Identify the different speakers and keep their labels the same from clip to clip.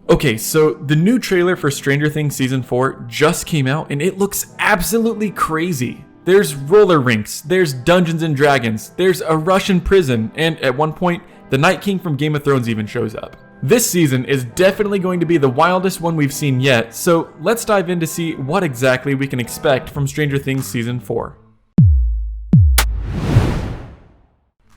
Speaker 1: Okay, so the new trailer for Stranger Things Season 4 just came out and it looks absolutely crazy. There's roller rinks, there's Dungeons and Dragons, there's a Russian prison, and at one point, the Night King from Game of Thrones even shows up. This season is definitely going to be the wildest one we've seen yet, so let's dive in to see what exactly we can expect from Stranger Things Season 4.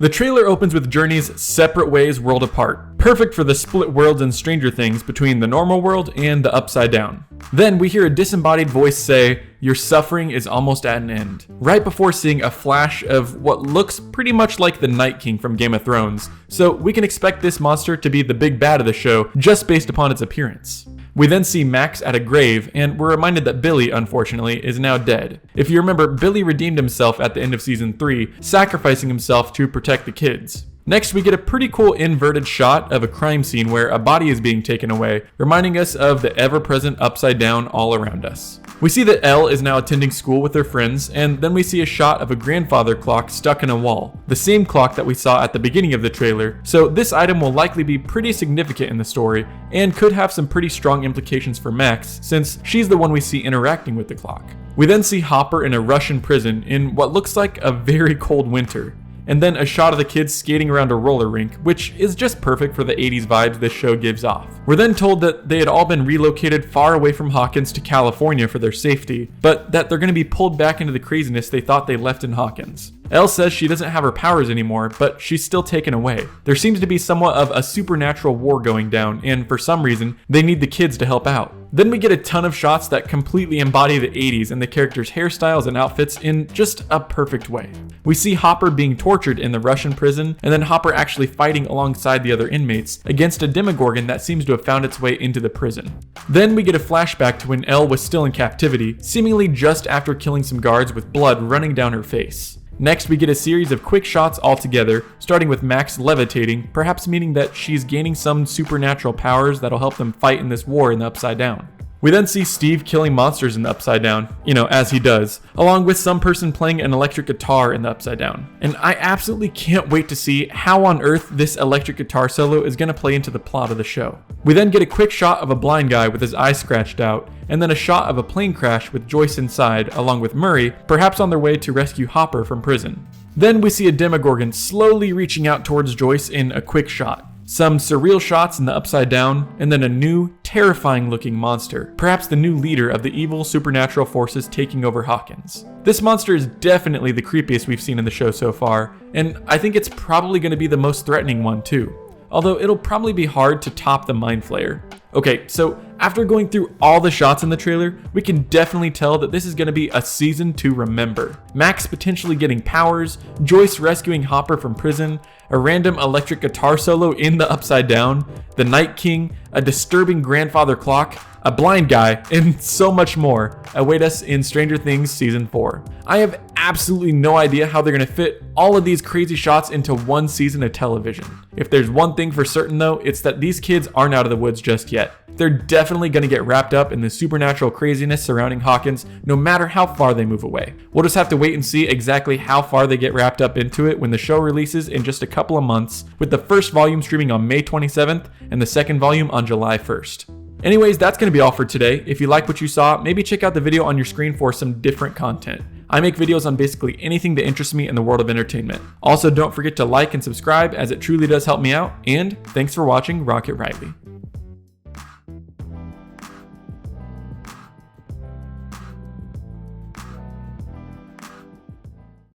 Speaker 1: The trailer opens with Journey's Separate Ways World Apart, perfect for the split worlds in Stranger Things between the normal world and the Upside Down. Then we hear a disembodied voice say, "Your suffering is almost at an end," right before seeing a flash of what looks pretty much like the Night King from Game of Thrones, so we can expect this monster to be the big bad of the show just based upon its appearance. We then see Max at a grave, and we're reminded that Billy, unfortunately, is now dead. If you remember, Billy redeemed himself at the end of Season 3, sacrificing himself to protect the kids. Next, we get a pretty cool inverted shot of a crime scene where a body is being taken away, reminding us of the ever-present Upside Down all around us. We see that Elle is now attending school with her friends, and then we see a shot of a grandfather clock stuck in a wall, the same clock that we saw at the beginning of the trailer, so this item will likely be pretty significant in the story, and could have some pretty strong implications for Max, since she's the one we see interacting with the clock. We then see Hopper in a Russian prison in what looks like a very cold winter, and then a shot of the kids skating around a roller rink, which is just perfect for the 80s vibes this show gives off. We're then told that they had all been relocated far away from Hawkins to California for their safety, but that they're going to be pulled back into the craziness they thought they left in Hawkins. Elle says she doesn't have her powers anymore, but she's still taken away. There seems to be somewhat of a supernatural war going down, and for some reason, they need the kids to help out. Then we get a ton of shots that completely embody the 80s and the characters' hairstyles and outfits in just a perfect way. We see Hopper being tortured in the Russian prison, and then Hopper actually fighting alongside the other inmates against a Demogorgon that seems to have found its way into the prison. Then we get a flashback to when Elle was still in captivity, seemingly just after killing some guards with blood running down her face. Next, we get a series of quick shots all together, starting with Max levitating, perhaps meaning that she's gaining some supernatural powers that'll help them fight in this war in the Upside Down. We then see Steve killing monsters in the Upside Down, as he does, along with some person playing an electric guitar in the Upside Down. And I absolutely can't wait to see how on earth this electric guitar solo is going to play into the plot of the show. We then get a quick shot of a blind guy with his eye scratched out, and then a shot of a plane crash with Joyce inside, along with Murray, perhaps on their way to rescue Hopper from prison. Then we see a Demogorgon slowly reaching out towards Joyce in a quick shot. Some surreal shots in the Upside Down, and then a new, terrifying looking monster, perhaps the new leader of the evil supernatural forces taking over Hawkins. This monster is definitely the creepiest we've seen in the show so far, and I think it's probably going to be the most threatening one too. Although it'll probably be hard to top the Mind Flayer. Okay, so after going through all the shots in the trailer, we can definitely tell that this is going to be a season to remember. Max potentially getting powers, Joyce rescuing Hopper from prison, a random electric guitar solo in the Upside Down, the Night King, a disturbing grandfather clock, a blind guy, and so much more await us in Stranger Things Season 4. I have absolutely no idea how they're going to fit all of these crazy shots into one season of television. If there's one thing for certain though, it's that these kids aren't out of the woods just yet. They're definitely going to get wrapped up in the supernatural craziness surrounding Hawkins no matter how far they move away. We'll just have to wait and see exactly how far they get wrapped up into it when the show releases in just a couple of months, with the first volume streaming on May 27th and the second volume on July 1st. Anyways, that's going to be all for today. If you like what you saw, maybe check out the video on your screen for some different content. I make videos on basically anything that interests me in the world of entertainment. Also, don't forget to like and subscribe as it truly does help me out, and thanks for watching Rocket Riley.